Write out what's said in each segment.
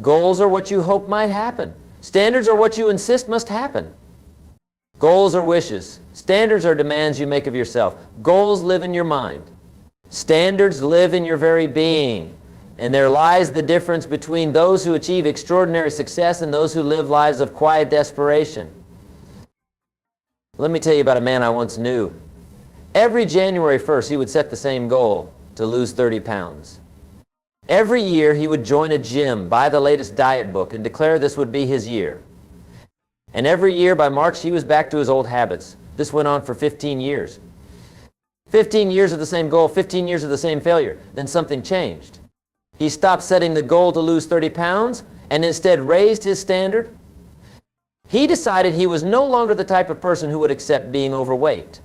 Goals are what you hope might happen. Standards are what you insist must happen. Goals are wishes. Standards are demands you make of yourself. Goals live in your mind. Standards live in your very being. And there lies the difference between those who achieve extraordinary success and those who live lives of quiet desperation. Let me tell you about a man I once knew. Every January 1st, he would set the same goal, to lose 30 pounds. Every year, he would join a gym, buy the latest diet book, and declare this would be his year. And every year, by March, he was back to his old habits. This went on for 15 years. 15 years of the same goal, 15 years of the same failure. Then something changed. He stopped setting the goal to lose 30 pounds and instead raised his standard. He decided he was no longer the type of person who would accept being overweight.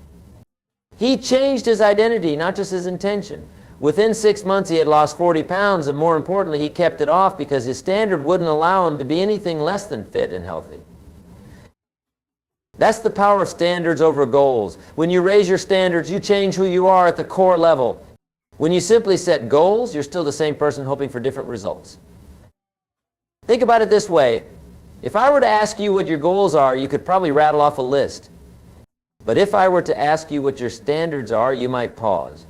He changed his identity, not just his intention. Within 6 months, he had lost 40 pounds, and more importantly, he kept it off because his standard wouldn't allow him to be anything less than fit and healthy. That's the power of standards over goals. When you raise your standards, you change who you are at the core level. When you simply set goals, you're still the same person hoping for different results. Think about it this way. If I were to ask you what your goals are, you could probably rattle off a list. But if I were to ask you what your standards are, you might pause.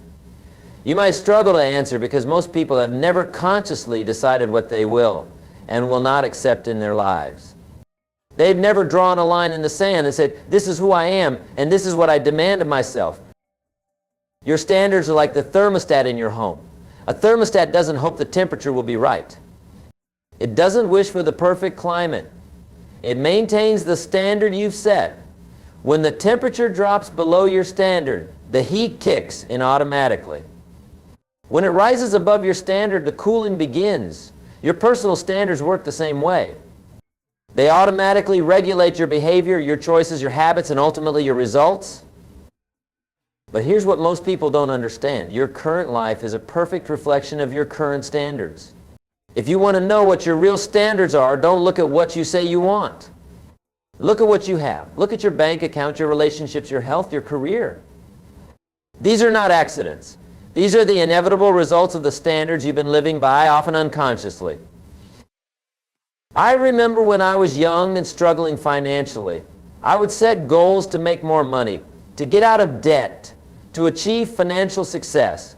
You might struggle to answer because most people have never consciously decided what they will and will not accept in their lives. They've never drawn a line in the sand and said, this is who I am and this is what I demand of myself. Your standards are like the thermostat in your home. A thermostat doesn't hope the temperature will be right. It doesn't wish for the perfect climate. It maintains the standard you've set. When the temperature drops below your standard, the heat kicks in automatically. When it rises above your standard, the cooling begins. Your personal standards work the same way. They automatically regulate your behavior, your choices, your habits, and ultimately your results. But here's what most people don't understand. Your current life is a perfect reflection of your current standards. If you want to know what your real standards are, don't look at what you say you want. Look at what you have. Look at your bank account, your relationships, your health, your career. These are not accidents. These are the inevitable results of the standards you've been living by, often unconsciously. I remember when I was young and struggling financially, I would set goals to make more money, to get out of debt, to achieve financial success.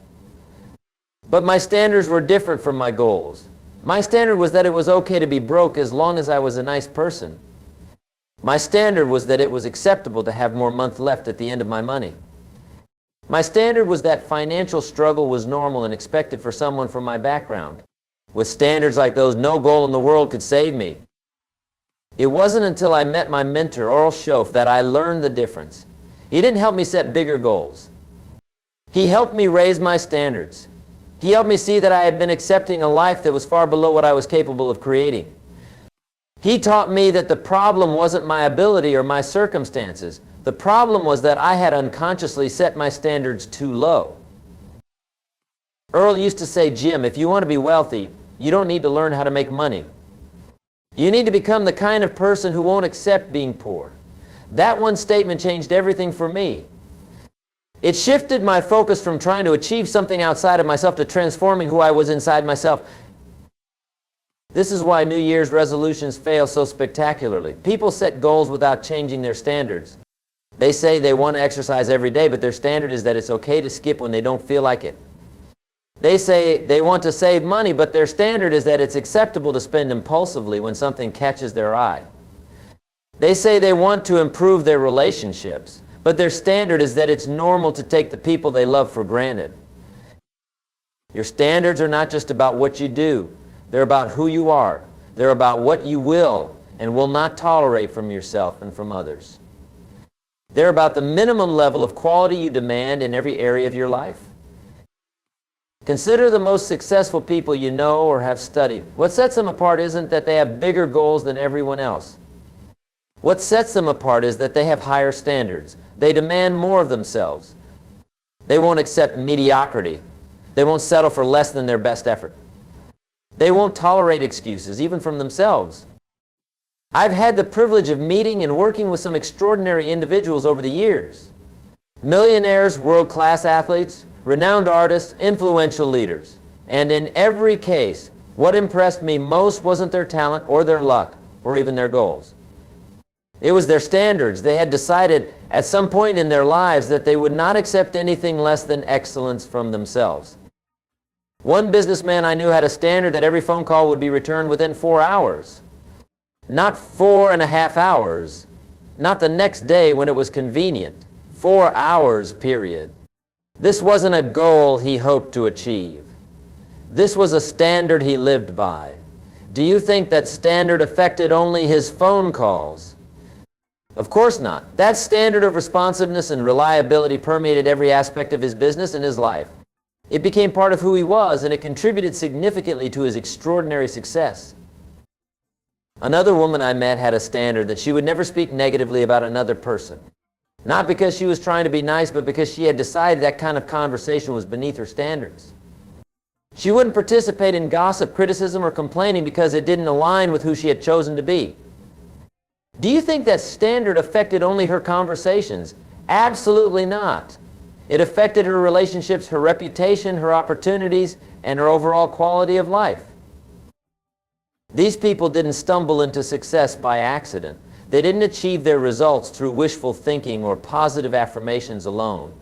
But my standards were different from my goals. My standard was that it was okay to be broke as long as I was a nice person. My standard was that it was acceptable to have more month left at the end of my money. My standard was that financial struggle was normal and expected for someone from my background. With standards like those, no goal in the world could save me. It wasn't until I met my mentor, Oral Shoaf, that I learned the difference. He didn't help me set bigger goals. He helped me raise my standards. He helped me see that I had been accepting a life that was far below what I was capable of creating. He taught me that the problem wasn't my ability or my circumstances. The problem was that I had unconsciously set my standards too low. Earl used to say, Jim, if you want to be wealthy, you don't need to learn how to make money. You need to become the kind of person who won't accept being poor. That one statement changed everything for me. It shifted my focus from trying to achieve something outside of myself to transforming who I was inside myself. This is why New Year's resolutions fail so spectacularly. People set goals without changing their standards. They say they want to exercise every day, but their standard is that it's okay to skip when they don't feel like it. They say they want to save money, but their standard is that it's acceptable to spend impulsively when something catches their eye. They say they want to improve their relationships, but their standard is that it's normal to take the people they love for granted. Your standards are not just about what you do. They're about who you are. They're about what you will and will not tolerate from yourself and from others. They're about the minimum level of quality you demand in every area of your life. Consider the most successful people you know or have studied. What sets them apart isn't that they have bigger goals than everyone else. What sets them apart is that they have higher standards. They demand more of themselves. They won't accept mediocrity. They won't settle for less than their best effort. They won't tolerate excuses, even from themselves. I've had the privilege of meeting and working with some extraordinary individuals over the years. Millionaires, world-class athletes, renowned artists, influential leaders. And in every case, What impressed me most wasn't their talent or their luck or even their goals. It was their standards. They had decided at some point in their lives that they would not accept anything less than excellence from themselves. One businessman I knew had a standard that every phone call would be returned within 4 hours. Not 4.5 hours. Not the next day when it was convenient. 4 hours, period. This wasn't a goal he hoped to achieve. This was a standard he lived by. Do you think that standard affected only his phone calls? Of course not. That standard of responsiveness and reliability permeated every aspect of his business and his life. It became part of who he was, and it contributed significantly to his extraordinary success. Another woman I met had a standard that she would never speak negatively about another person. Not because she was trying to be nice, but because she had decided that kind of conversation was beneath her standards. She wouldn't participate in gossip, criticism, or complaining because it didn't align with who she had chosen to be. Do you think that standard affected only her conversations? Absolutely not. It affected her relationships, her reputation, her opportunities, and her overall quality of life. These people didn't stumble into success by accident. They didn't achieve their results through wishful thinking or positive affirmations alone.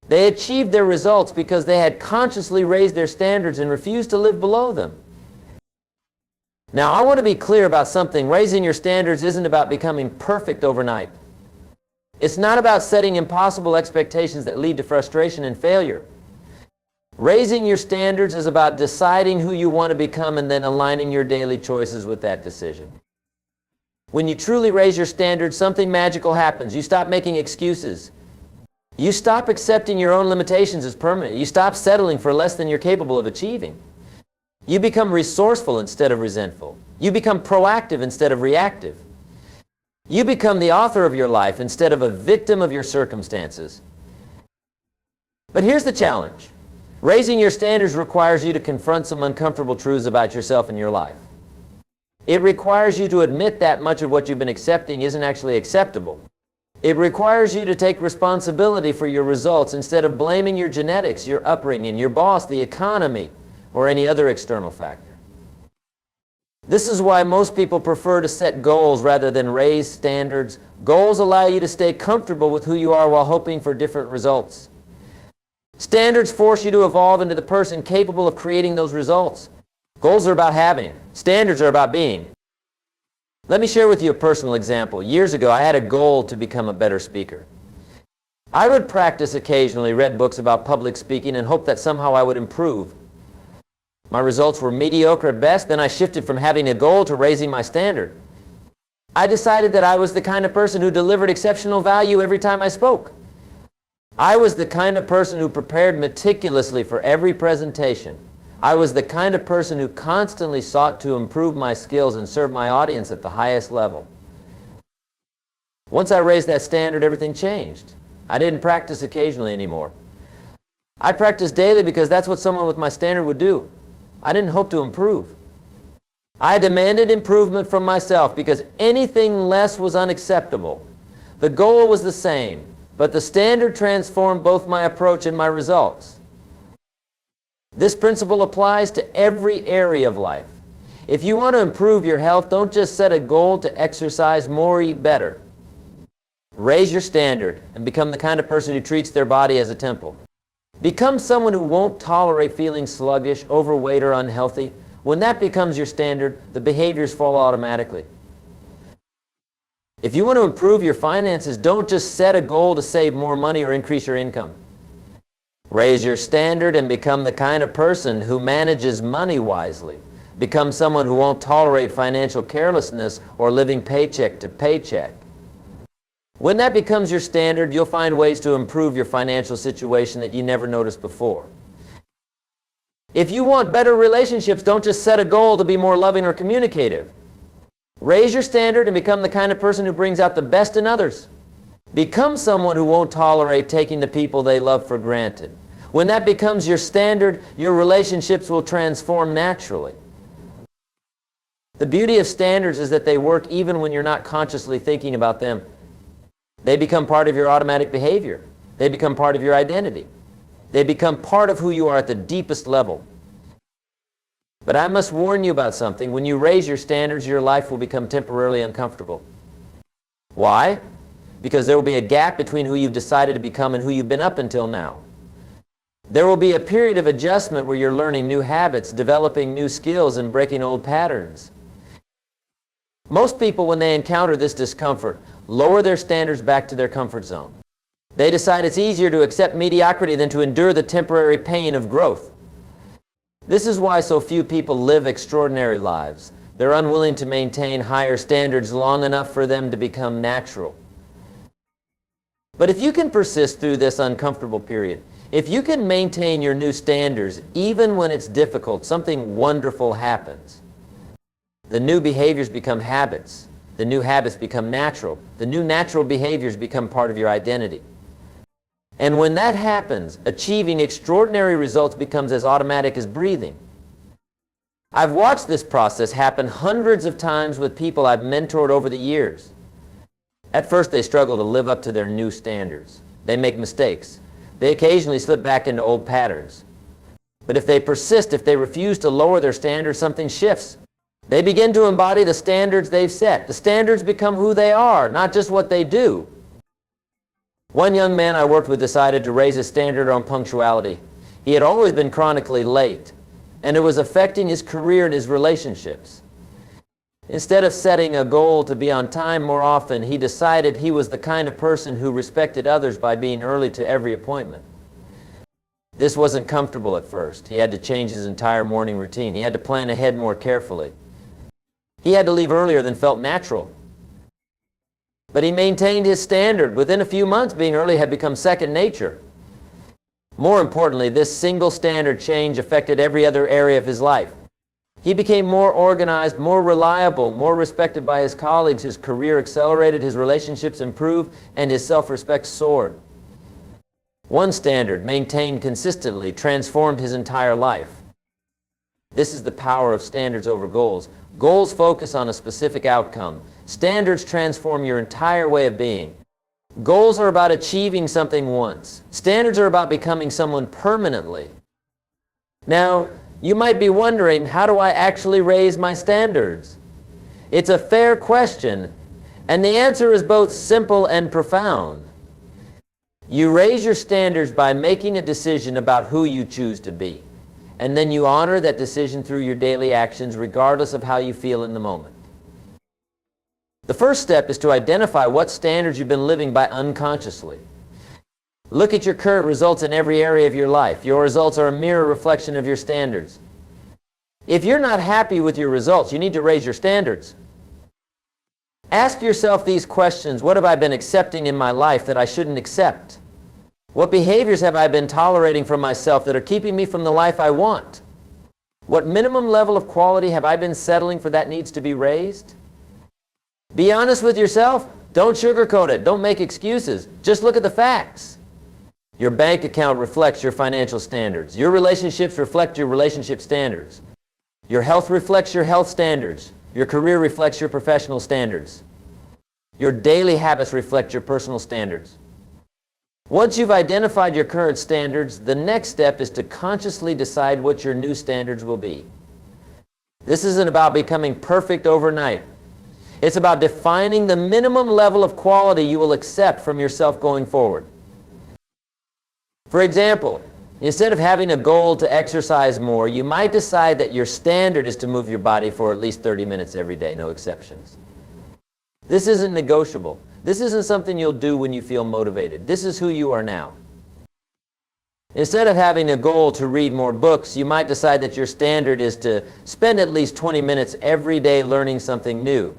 They achieved their results because they had consciously raised their standards and refused to live below them. Now, I want to be clear about something. Raising your standards isn't about becoming perfect overnight. It's not about setting impossible expectations that lead to frustration and failure. Raising your standards is about deciding who you want to become and then aligning your daily choices with that decision. When you truly raise your standards, something magical happens. You stop making excuses. You stop accepting your own limitations as permanent. You stop settling for less than you're capable of achieving. You become resourceful instead of resentful. You become proactive instead of reactive. You become the author of your life instead of a victim of your circumstances. But here's the challenge. Raising your standards requires you to confront some uncomfortable truths about yourself and your life. It requires you to admit that much of what you've been accepting isn't actually acceptable. It requires you to take responsibility for your results instead of blaming your genetics, your upbringing, your boss, the economy, or any other external factor. This is why most people prefer to set goals rather than raise standards. Goals allow you to stay comfortable with who you are while hoping for different results. Standards force you to evolve into the person capable of creating those results. Goals are about having. Standards are about being. Let me share with you a personal example. Years ago, I had a goal to become a better speaker. I would practice occasionally, read books about public speaking, and hoped that somehow I would improve. My results were mediocre at best. Then I shifted from having a goal to raising my standard. I decided that I was the kind of person who delivered exceptional value every time I spoke. I was the kind of person who prepared meticulously for every presentation. I was the kind of person who constantly sought to improve my skills and serve my audience at the highest level. Once I raised that standard, everything changed. I didn't practice occasionally anymore. I practiced daily because that's what someone with my standard would do. I didn't hope to improve. I demanded improvement from myself because anything less was unacceptable. The goal was the same, but the standard transformed both my approach and my results. This principle applies to every area of life. If you want to improve your health, don't just set a goal to exercise more, eat better. Raise your standard and become the kind of person who treats their body as a temple. Become someone who won't tolerate feeling sluggish, overweight, or unhealthy. When that becomes your standard, the behaviors follow automatically. If you want to improve your finances, don't just set a goal to save more money or increase your income. Raise your standard and become the kind of person who manages money wisely. Become someone who won't tolerate financial carelessness or living paycheck to paycheck. When that becomes your standard, you'll find ways to improve your financial situation that you never noticed before. If you want better relationships, don't just set a goal to be more loving or communicative. Raise your standard and become the kind of person who brings out the best in others. Become someone who won't tolerate taking the people they love for granted. When that becomes your standard, your relationships will transform naturally. The beauty of standards is that they work even when you're not consciously thinking about them. They become part of your automatic behavior. They become part of your identity. They become part of who you are at the deepest level. But I must warn you about something. When you raise your standards, your life will become temporarily uncomfortable. Why? Because there will be a gap between who you've decided to become and who you've been up until now. There will be a period of adjustment where you're learning new habits, developing new skills, and breaking old patterns. Most people, when they encounter this discomfort, lower their standards back to their comfort zone. They decide it's easier to accept mediocrity than to endure the temporary pain of growth. This is why so few people live extraordinary lives. They're unwilling to maintain higher standards long enough for them to become natural. But if you can persist through this uncomfortable period, if you can maintain your new standards even when it's difficult, something wonderful happens. The new behaviors become habits. The new habits become natural. The new natural behaviors become part of your identity. And when that happens, achieving extraordinary results becomes as automatic as breathing. I've watched this process happen hundreds of times with people I've mentored over the years. At first, they struggle to live up to their new standards. They make mistakes. They occasionally slip back into old patterns. But if they persist, if they refuse to lower their standards, something shifts. They begin to embody the standards they've set. The standards become who they are, not just what they do. One young man I worked with decided to raise his standard on punctuality. He had always been chronically late, and it was affecting his career and his relationships. Instead of setting a goal to be on time more often, he decided he was the kind of person who respected others by being early to every appointment. This wasn't comfortable at first. He had to change his entire morning routine. He had to plan ahead more carefully. He had to leave earlier than felt natural. But he maintained his standard. Within a few months, being early had become second nature. More importantly, this single standard change affected every other area of his life. He became more organized, more reliable, more respected by his colleagues. His career accelerated, his relationships improved, and his self-respect soared. One standard, maintained consistently, transformed his entire life. This is the power of standards over goals. Goals focus on a specific outcome. Standards transform your entire way of being. Goals are about achieving something once. Standards are about becoming someone permanently. Now, you might be wondering, how do I actually raise my standards? It's a fair question, and the answer is both simple and profound. You raise your standards by making a decision about who you choose to be, and then you honor that decision through your daily actions regardless of how you feel in the moment. The first step is to identify what standards you've been living by unconsciously. Look at your current results in every area of your life. Your results are a mirror reflection of your standards. If you're not happy with your results, you need to raise your standards. Ask yourself these questions. What have I been accepting in my life that I shouldn't accept? What behaviors have I been tolerating from myself that are keeping me from the life I want? What minimum level of quality have I been settling for that needs to be raised? Be honest with yourself. Don't sugarcoat it. Don't make excuses. Just look at the facts. Your bank account reflects your financial standards. Your relationships reflect your relationship standards. Your health reflects your health standards. Your career reflects your professional standards. Your daily habits reflect your personal standards. Once you've identified your current standards, the next step is to consciously decide what your new standards will be. This isn't about becoming perfect overnight. It's about defining the minimum level of quality you will accept from yourself going forward. For example, instead of having a goal to exercise more, you might decide that your standard is to move your body for at least 30 minutes every day, no exceptions. This isn't negotiable. This isn't something you'll do when you feel motivated. This is who you are now. Instead of having a goal to read more books, you might decide that your standard is to spend at least 20 minutes every day learning something new.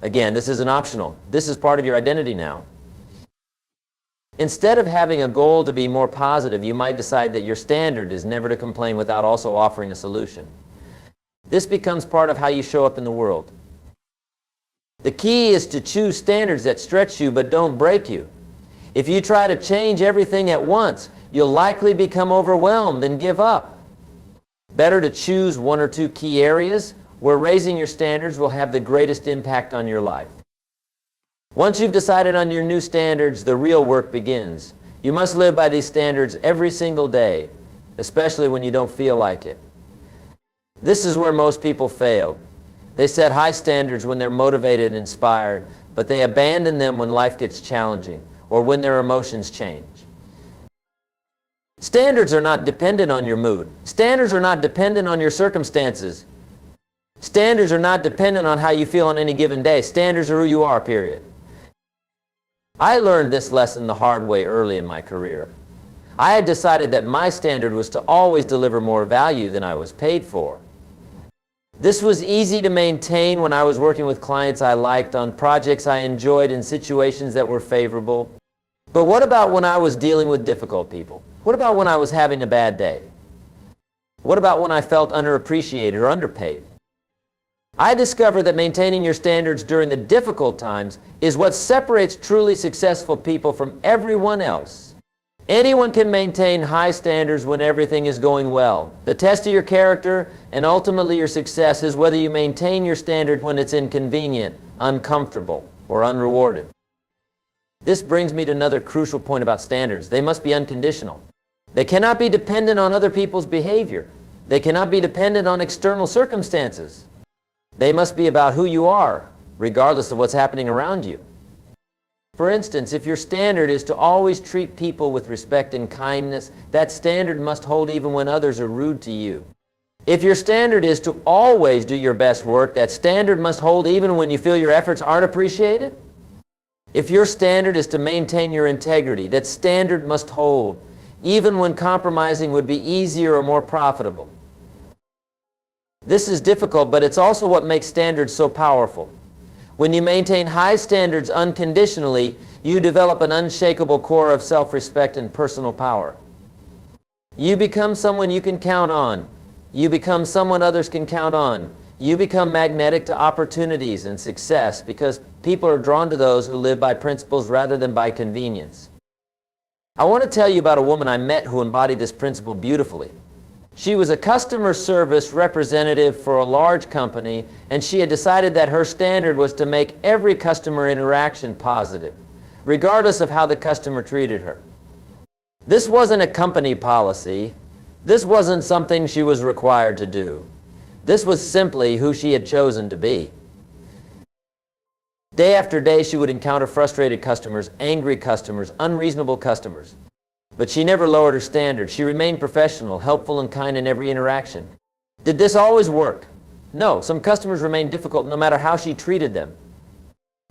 Again, this isn't optional. This is part of your identity now. Instead of having a goal to be more positive, you might decide that your standard is never to complain without also offering a solution. This becomes part of how you show up in the world. The key is to choose standards that stretch you but don't break you. If you try to change everything at once, you'll likely become overwhelmed and give up. Better to choose one or two key areas where raising your standards will have the greatest impact on your life. Once you've decided on your new standards, the real work begins. You must live by these standards every single day, especially when you don't feel like it. This is where most people fail. They set high standards when they're motivated and inspired, but they abandon them when life gets challenging or when their emotions change. Standards are not dependent on your mood. Standards are not dependent on your circumstances. Standards are not dependent on how you feel on any given day. Standards are who you are, period. I learned this lesson the hard way early in my career. I had decided that my standard was to always deliver more value than I was paid for. This was easy to maintain when I was working with clients I liked, on projects I enjoyed, in situations that were favorable. But what about when I was dealing with difficult people? What about when I was having a bad day? What about when I felt underappreciated or underpaid? I discovered that maintaining your standards during the difficult times is what separates truly successful people from everyone else. Anyone can maintain high standards when everything is going well. The test of your character and ultimately your success is whether you maintain your standard when it's inconvenient, uncomfortable, or unrewarded. This brings me to another crucial point about standards. They must be unconditional. They cannot be dependent on other people's behavior. They cannot be dependent on external circumstances. They must be about who you are, regardless of what's happening around you. For instance, if your standard is to always treat people with respect and kindness, that standard must hold even when others are rude to you. If your standard is to always do your best work, that standard must hold even when you feel your efforts aren't appreciated. If your standard is to maintain your integrity, that standard must hold even when compromising would be easier or more profitable. This is difficult, but it's also what makes standards so powerful. When you maintain high standards unconditionally, you develop an unshakable core of self-respect and personal power. You become someone you can count on. You become someone others can count on. You become magnetic to opportunities and success because people are drawn to those who live by principles rather than by convenience. I want to tell you about a woman I met who embodied this principle beautifully. She was a customer service representative for a large company, and she had decided that her standard was to make every customer interaction positive, regardless of how the customer treated her. This wasn't a company policy. This wasn't something she was required to do. This was simply who she had chosen to be. Day after day, she would encounter frustrated customers, angry customers, unreasonable customers. But she never lowered her standards. She remained professional, helpful, and kind in every interaction. Did this always work? No, some customers remained difficult no matter how she treated them.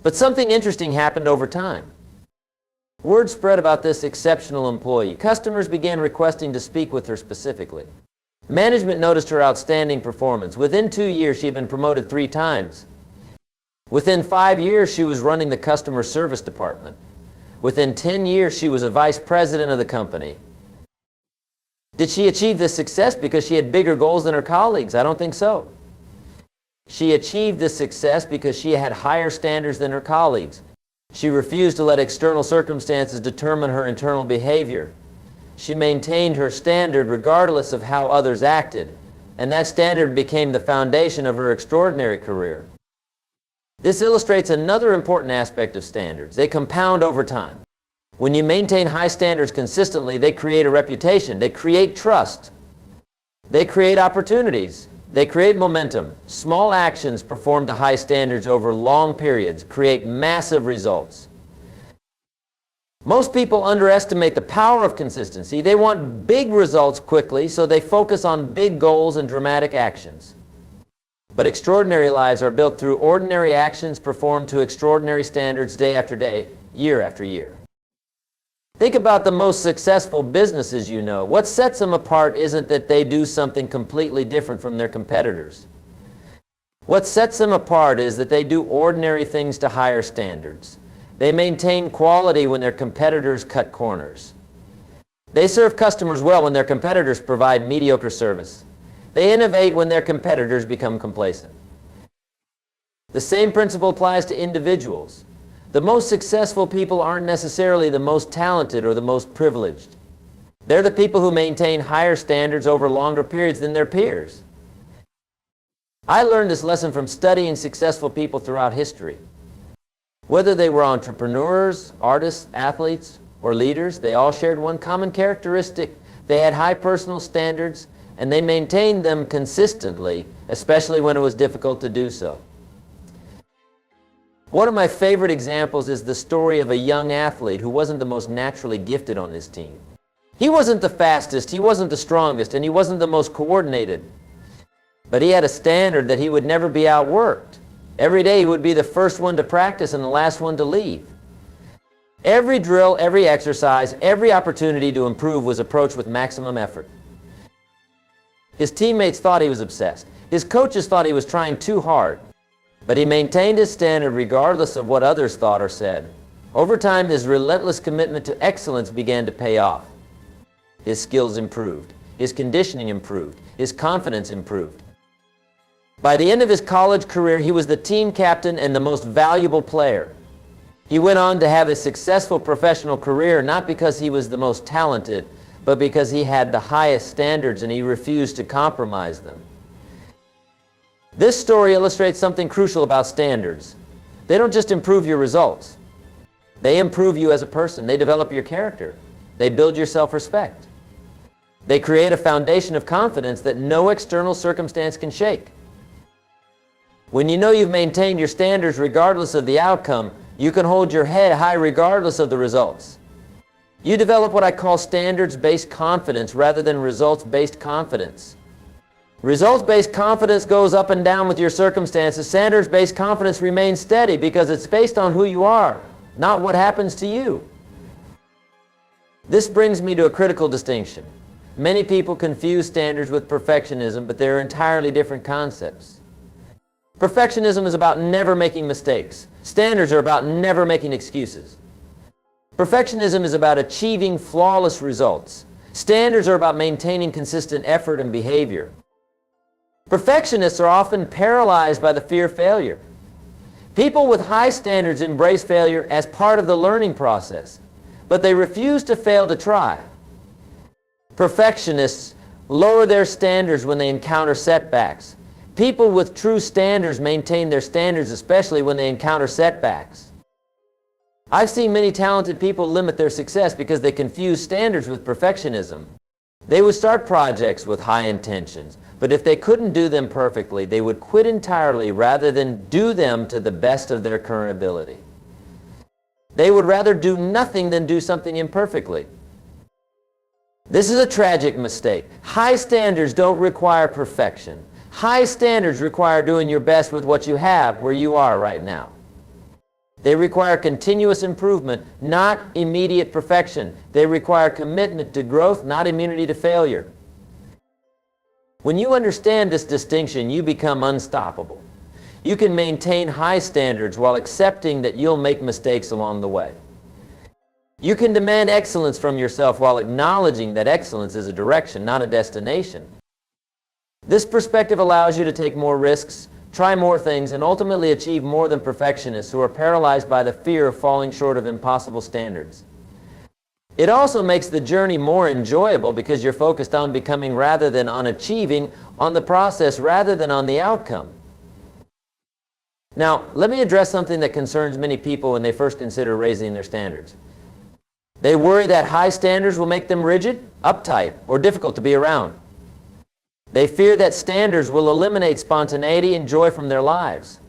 But something interesting happened over time. Word spread about this exceptional employee. Customers began requesting to speak with her specifically. Management noticed her outstanding performance. Within 2 years, she had been promoted 3 times. Within 5 years, she was running the customer service department. Within 10 years, she was a vice president of the company. Did she achieve this success because she had bigger goals than her colleagues? I don't think so. She achieved this success because she had higher standards than her colleagues. She refused to let external circumstances determine her internal behavior. She maintained her standard regardless of how others acted, and that standard became the foundation of her extraordinary career. This illustrates another important aspect of standards. They compound over time. When you maintain high standards consistently, they create a reputation. They create trust. They create opportunities. They create momentum. Small actions performed to high standards over long periods create massive results. Most people underestimate the power of consistency. They want big results quickly, so they focus on big goals and dramatic actions. But extraordinary lives are built through ordinary actions performed to extraordinary standards day after day, year after year. Think about the most successful businesses you know. What sets them apart isn't that they do something completely different from their competitors. What sets them apart is that they do ordinary things to higher standards. They maintain quality when their competitors cut corners. They serve customers well when their competitors provide mediocre service. They innovate when their competitors become complacent. The same principle applies to individuals. The most successful people aren't necessarily the most talented or the most privileged. They're the people who maintain higher standards over longer periods than their peers. I learned this lesson from studying successful people throughout history. Whether they were entrepreneurs, artists, athletes, or leaders, they all shared one common characteristic. They had high personal standards. and they maintained them consistently, especially when it was difficult to do so. One of my favorite examples is the story of a young athlete who wasn't the most naturally gifted on his team. He wasn't the fastest, he wasn't the strongest, and he wasn't the most coordinated. But he had a standard that he would never be outworked. Every day he would be the first one to practice and the last one to leave. Every drill, every exercise, every opportunity to improve was approached with maximum effort. His teammates thought he was obsessed. His coaches thought he was trying too hard. But he maintained his standard regardless of what others thought or said. Over time, his relentless commitment to excellence began to pay off. His skills improved. His conditioning improved. His confidence improved. By the end of his college career, he was the team captain and the most valuable player. He went on to have a successful professional career not because he was the most talented, but because he had the highest standards and he refused to compromise them. This story illustrates something crucial about standards. They don't just improve your results. They improve you as a person. They develop your character. They build your self-respect. They create a foundation of confidence that no external circumstance can shake. When you know you've maintained your standards regardless of the outcome, you can hold your head high regardless of the results. You develop what I call standards-based confidence rather than results-based confidence. Results-based confidence goes up and down with your circumstances. Standards-based confidence remains steady because it's based on who you are, not what happens to you. This brings me to a critical distinction. Many people confuse standards with perfectionism, but they're entirely different concepts. Perfectionism is about never making mistakes. Standards are about never making excuses. Perfectionism is about achieving flawless results. Standards are about maintaining consistent effort and behavior. Perfectionists are often paralyzed by the fear of failure. People with high standards embrace failure as part of the learning process, but they refuse to fail to try. Perfectionists lower their standards when they encounter setbacks. People with true standards maintain their standards, especially when they encounter setbacks. I've seen many talented people limit their success because they confuse standards with perfectionism. They would start projects with high intentions, but if they couldn't do them perfectly, they would quit entirely rather than do them to the best of their current ability. They would rather do nothing than do something imperfectly. This is a tragic mistake. High standards don't require perfection. High standards require doing your best with what you have where you are right now. They require continuous improvement, not immediate perfection. They require commitment to growth, not immunity to failure. When you understand this distinction, you become unstoppable. You can maintain high standards while accepting that you'll make mistakes along the way. You can demand excellence from yourself while acknowledging that excellence is a direction, not a destination. This perspective allows you to take more risks, try more things, and ultimately achieve more than perfectionists who are paralyzed by the fear of falling short of impossible standards. It also makes the journey more enjoyable because you're focused on becoming rather than on achieving, on the process rather than on the outcome. Now, let me address something that concerns many people when they first consider raising their standards. They worry that high standards will make them rigid, uptight, or difficult to be around. They fear that standards will eliminate spontaneity and joy from their lives.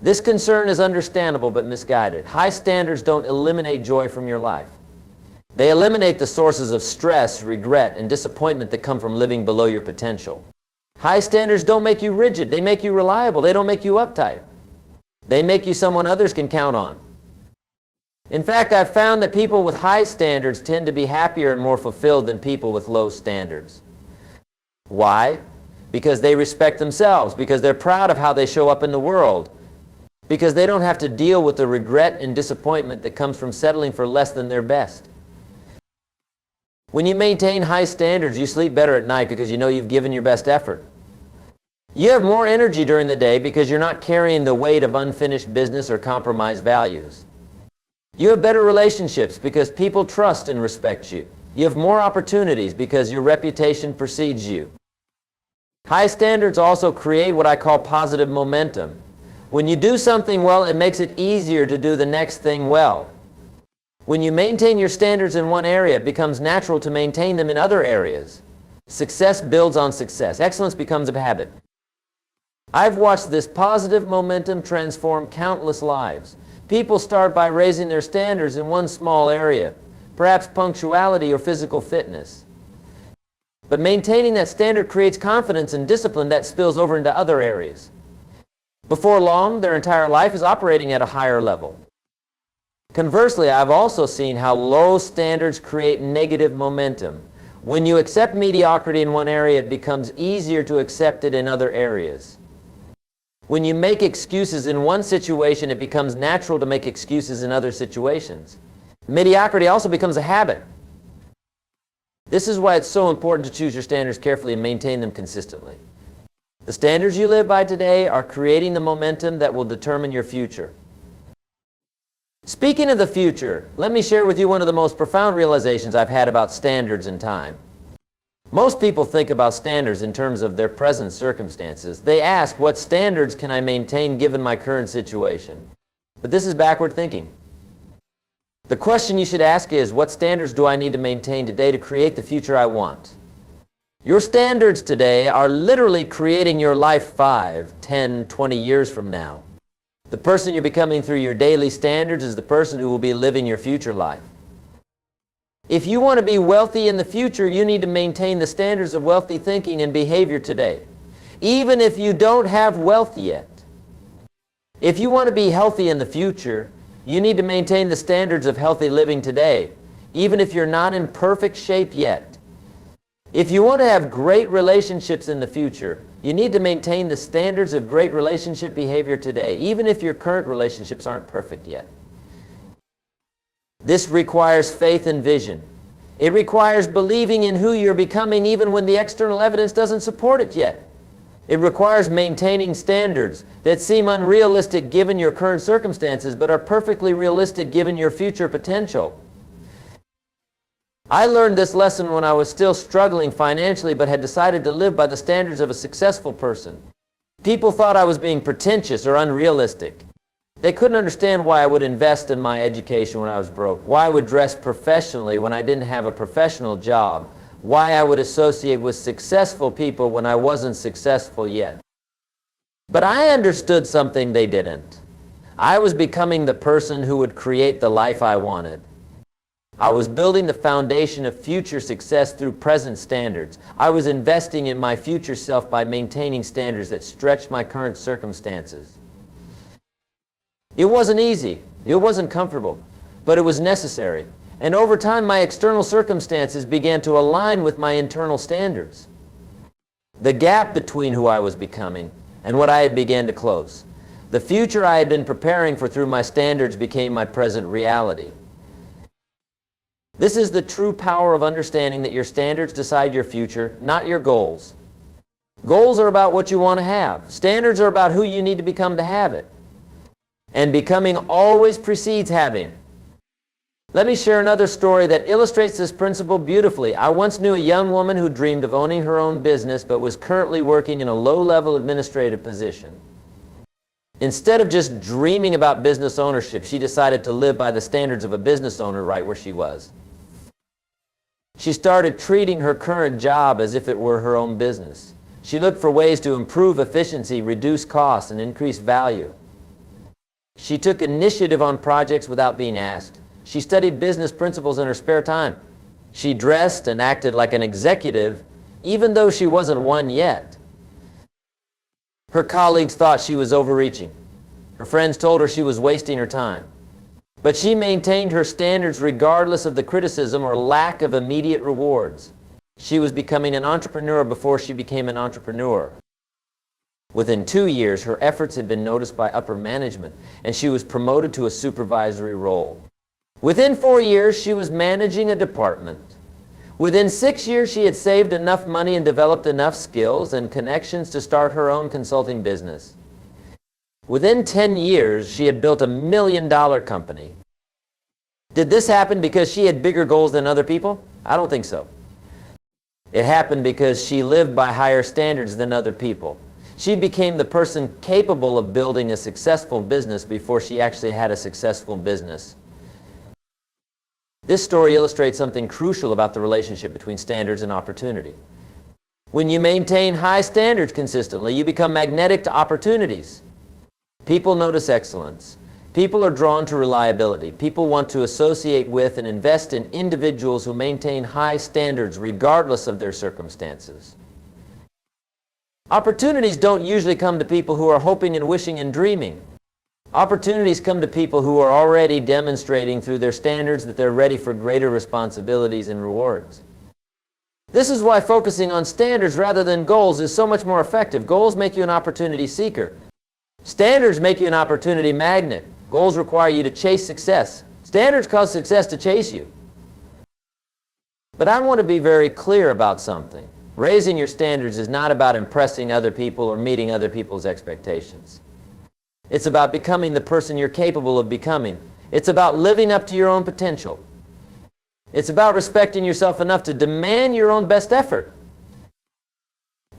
This concern is understandable but misguided. High standards don't eliminate joy from your life. They eliminate the sources of stress, regret, and disappointment that come from living below your potential. High standards don't make you rigid. They make you reliable. They don't make you uptight. They make you someone others can count on. In fact, I've found that people with high standards tend to be happier and more fulfilled than people with low standards. Why? Because they respect themselves, because they're proud of how they show up in the world, because they don't have to deal with the regret and disappointment that comes from settling for less than their best. When you maintain high standards, you sleep better at night because you know you've given your best effort. You have more energy during the day because you're not carrying the weight of unfinished business or compromised values. You have better relationships because people trust and respect you. You have more opportunities because your reputation precedes you. High standards also create what I call positive momentum. When you do something well, it makes it easier to do the next thing well. When you maintain your standards in one area, it becomes natural to maintain them in other areas. Success builds on success. Excellence becomes a habit. I've watched this positive momentum transform countless lives. People start by raising their standards in one small area, perhaps punctuality or physical fitness. But maintaining that standard creates confidence and discipline that spills over into other areas. Before long, their entire life is operating at a higher level. Conversely, I've also seen how low standards create negative momentum. When you accept mediocrity in one area, it becomes easier to accept it in other areas. When you make excuses in one situation, it becomes natural to make excuses in other situations. Mediocrity also becomes a habit. This is why it's so important to choose your standards carefully and maintain them consistently. The standards you live by today are creating the momentum that will determine your future. Speaking of the future, let me share with you one of the most profound realizations I've had about standards and time. Most people think about standards in terms of their present circumstances. They ask, what standards can I maintain given my current situation? But this is backward thinking. The question you should ask is, what standards do I need to maintain today to create the future I want? Your standards today are literally creating your life 5, 10, 20 years from now. The person you're becoming through your daily standards is the person who will be living your future life. If you want to be wealthy in the future, you need to maintain the standards of wealthy thinking and behavior today, even if you don't have wealth yet. If you want to be healthy in the future, you need to maintain the standards of healthy living today, even if you're not in perfect shape yet. If you want to have great relationships in the future, you need to maintain the standards of great relationship behavior today, even if your current relationships aren't perfect yet. This requires faith and vision. It requires believing in who you're becoming even when the external evidence doesn't support it yet. It requires maintaining standards that seem unrealistic given your current circumstances but are perfectly realistic given your future potential. I learned this lesson when I was still struggling financially but had decided to live by the standards of a successful person. People thought I was being pretentious or unrealistic. They couldn't understand why I would invest in my education when I was broke, why I would dress professionally when I didn't have a professional job, why I would associate with successful people when I wasn't successful yet. But I understood something they didn't. I was becoming the person who would create the life I wanted. I was building the foundation of future success through present standards. I was investing in my future self by maintaining standards that stretched my current circumstances. It wasn't easy, it wasn't comfortable, but it was necessary. And over time, my external circumstances began to align with my internal standards. The gap between who I was becoming and what I had began to close. The future I had been preparing for through my standards became my present reality. This is the true power of understanding that your standards decide your future, not your goals. Goals are about what you want to have. Standards are about who you need to become to have it. And becoming always precedes having. Let me share another story that illustrates this principle beautifully. I once knew a young woman who dreamed of owning her own business but was currently working in a low-level administrative position. Instead of just dreaming about business ownership, she decided to live by the standards of a business owner right where she was. She started treating her current job as if it were her own business. She looked for ways to improve efficiency, reduce costs, and increase value. She took initiative on projects without being asked. She studied business principles in her spare time. She dressed and acted like an executive, even though she wasn't one yet. Her colleagues thought she was overreaching. Her friends told her she was wasting her time. But she maintained her standards regardless of the criticism or lack of immediate rewards. She was becoming an entrepreneur before she became an entrepreneur. Within 2 years, her efforts had been noticed by upper management, and she was promoted to a supervisory role. Within 4 years, she was managing a department. Within 6 years, she had saved enough money and developed enough skills and connections to start her own consulting business. Within 10 years, she had built $1 million company. Did this happen because she had bigger goals than other people? I don't think so. It happened because she lived by higher standards than other people. She became the person capable of building a successful business before she actually had a successful business. This story illustrates something crucial about the relationship between standards and opportunity. When you maintain high standards consistently, you become magnetic to opportunities. People notice excellence. People are drawn to reliability. People want to associate with and invest in individuals who maintain high standards regardless of their circumstances. Opportunities don't usually come to people who are hoping and wishing and dreaming. Opportunities come to people who are already demonstrating through their standards that they're ready for greater responsibilities and rewards. This is why focusing on standards rather than goals is so much more effective. Goals make you an opportunity seeker. Standards make you an opportunity magnet. Goals require you to chase success. Standards cause success to chase you. But I want to be very clear about something. Raising your standards is not about impressing other people or meeting other people's expectations. It's about becoming the person you're capable of becoming. It's about living up to your own potential. It's about respecting yourself enough to demand your own best effort.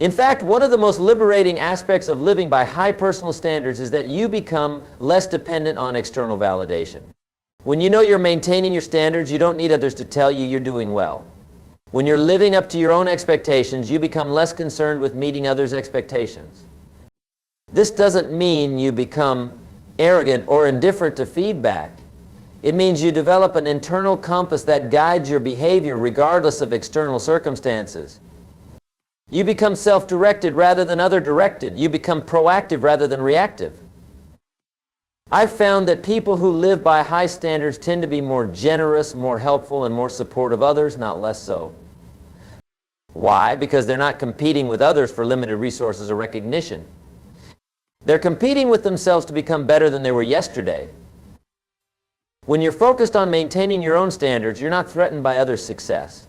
In fact, one of the most liberating aspects of living by high personal standards is that you become less dependent on external validation. When you know you're maintaining your standards, you don't need others to tell you you're doing well. When you're living up to your own expectations, you become less concerned with meeting others' expectations. This doesn't mean you become arrogant or indifferent to feedback. It means you develop an internal compass that guides your behavior regardless of external circumstances. You become self-directed rather than other-directed. You become proactive rather than reactive. I've found that people who live by high standards tend to be more generous, more helpful, and more supportive of others, not less so. Why? Because they're not competing with others for limited resources or recognition. They're competing with themselves to become better than they were yesterday. When you're focused on maintaining your own standards, you're not threatened by others' success.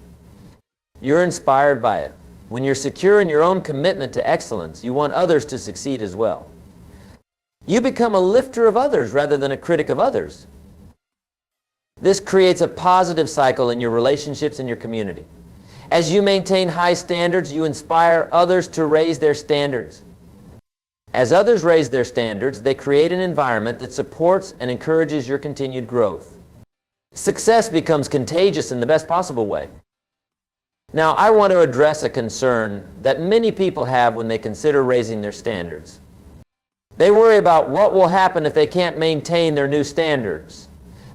You're inspired by it. When you're secure in your own commitment to excellence, you want others to succeed as well. You become a lifter of others rather than a critic of others. This creates a positive cycle in your relationships and your community. As you maintain high standards, you inspire others to raise their standards. As others raise their standards, they create an environment that supports and encourages your continued growth. Success becomes contagious in the best possible way. Now, I want to address a concern that many people have when they consider raising their standards. They worry about what will happen if they can't maintain their new standards.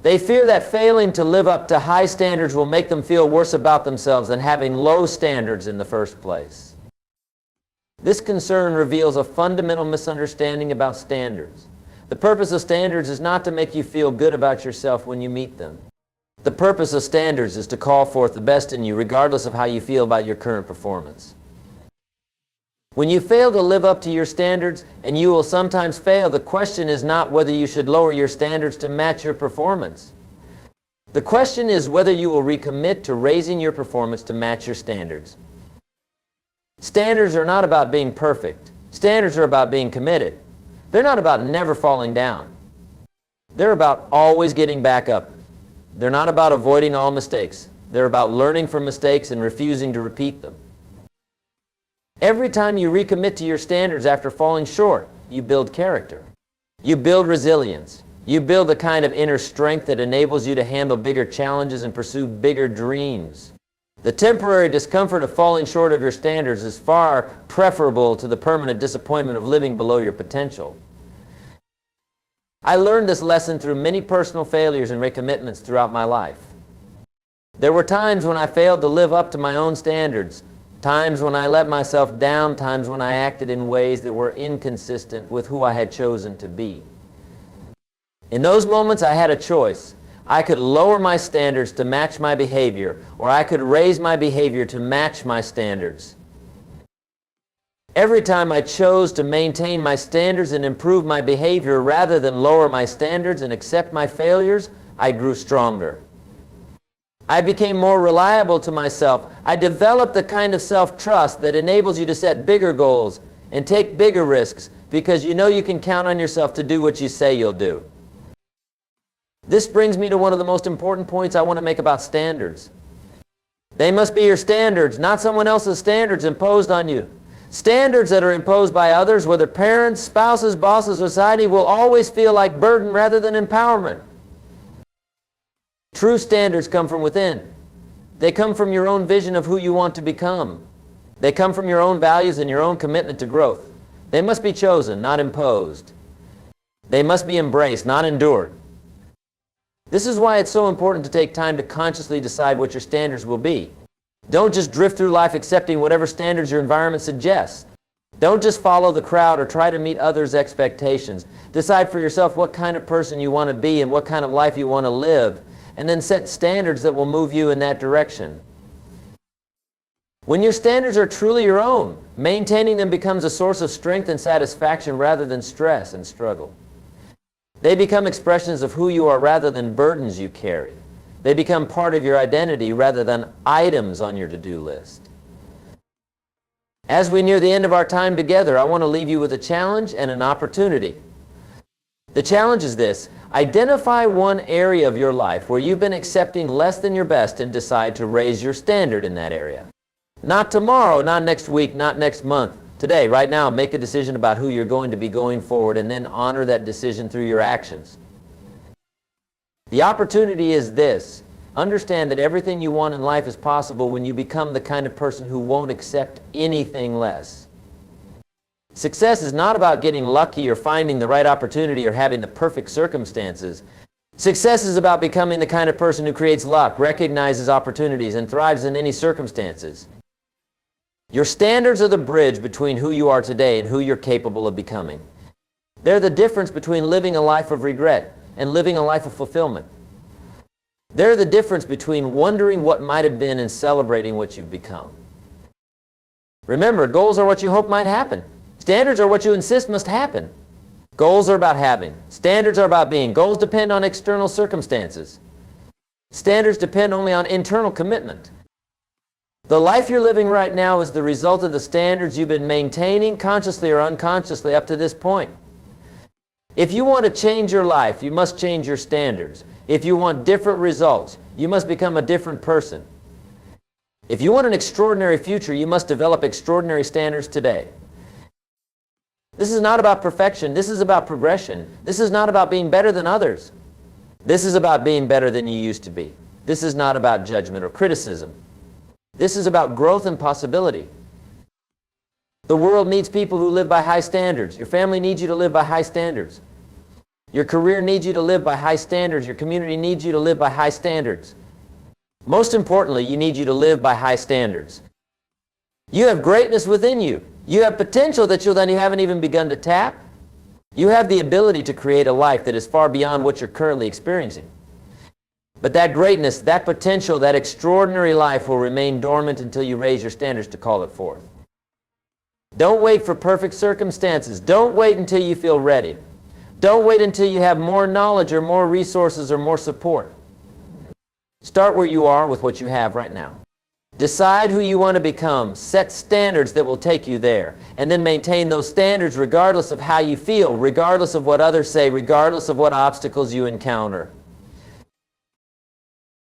They fear that failing to live up to high standards will make them feel worse about themselves than having low standards in the first place. This concern reveals a fundamental misunderstanding about standards. The purpose of standards is not to make you feel good about yourself when you meet them. The purpose of standards is to call forth the best in you, regardless of how you feel about your current performance. When you fail to live up to your standards, and you will sometimes fail, the question is not whether you should lower your standards to match your performance. The question is whether you will recommit to raising your performance to match your standards. Standards are not about being perfect. Standards are about being committed. They're not about never falling down. They're about always getting back up. They're not about avoiding all mistakes. They're about learning from mistakes and refusing to repeat them. Every time you recommit to your standards after falling short, you build character. You build resilience. You build the kind of inner strength that enables you to handle bigger challenges and pursue bigger dreams. The temporary discomfort of falling short of your standards is far preferable to the permanent disappointment of living below your potential. I learned this lesson through many personal failures and recommitments throughout my life. There were times when I failed to live up to my own standards, times when I let myself down, times when I acted in ways that were inconsistent with who I had chosen to be. In those moments, I had a choice. I could lower my standards to match my behavior, or I could raise my behavior to match my standards. Every time I chose to maintain my standards and improve my behavior rather than lower my standards and accept my failures, I grew stronger. I became more reliable to myself. I developed the kind of self-trust that enables you to set bigger goals and take bigger risks because you know you can count on yourself to do what you say you'll do. This brings me to one of the most important points I want to make about standards. They must be your standards, not someone else's standards imposed on you. Standards that are imposed by others, whether parents, spouses, bosses, society, will always feel like burden rather than empowerment. True standards come from within. They come from your own vision of who you want to become. They come from your own values and your own commitment to growth. They must be chosen, not imposed. They must be embraced, not endured. This is why it's so important to take time to consciously decide what your standards will be. Don't just drift through life accepting whatever standards your environment suggests. Don't just follow the crowd or try to meet others' expectations. Decide for yourself what kind of person you want to be and what kind of life you want to live, and then set standards that will move you in that direction. When your standards are truly your own, maintaining them becomes a source of strength and satisfaction rather than stress and struggle. They become expressions of who you are rather than burdens you carry. They become part of your identity rather than items on your to-do list. As we near the end of our time together, I want to leave you with a challenge and an opportunity. The challenge is this: identify one area of your life where you've been accepting less than your best and decide to raise your standard in that area. Not tomorrow, not next week, not next month. Today, right now, make a decision about who you're going to be going forward and then honor that decision through your actions. The opportunity is this: understand that everything you want in life is possible when you become the kind of person who won't accept anything less. Success is not about getting lucky or finding the right opportunity or having the perfect circumstances. Success is about becoming the kind of person who creates luck, recognizes opportunities, and thrives in any circumstances. Your standards are the bridge between who you are today and who you're capable of becoming. They're the difference between living a life of regret and living a life of fulfillment. They're the difference between wondering what might have been and celebrating what you've become. Remember, goals are what you hope might happen. Standards are what you insist must happen. Goals are about having. Standards are about being. Goals depend on external circumstances. Standards depend only on internal commitment. The life you're living right now is the result of the standards you've been maintaining consciously or unconsciously up to this point. If you want to change your life, you must change your standards. If you want different results, you must become a different person. If you want an extraordinary future, you must develop extraordinary standards today. This is not about perfection. This is about progression. This is not about being better than others. This is about being better than you used to be. This is not about judgment or criticism. This is about growth and possibility. The world needs people who live by high standards. Your family needs you to live by high standards. Your career needs you to live by high standards. Your community needs you to live by high standards. Most importantly, you need you to live by high standards. You have greatness within you. You have potential that you haven't even begun to tap. You have the ability to create a life that is far beyond what you're currently experiencing. But that greatness, that potential, that extraordinary life will remain dormant until you raise your standards to call it forth. Don't wait for perfect circumstances. Don't wait until you feel ready. Don't wait until you have more knowledge or more resources or more support. Start where you are with what you have right now. Decide who you want to become. Set standards that will take you there. And then maintain those standards regardless of how you feel, regardless of what others say, regardless of what obstacles you encounter.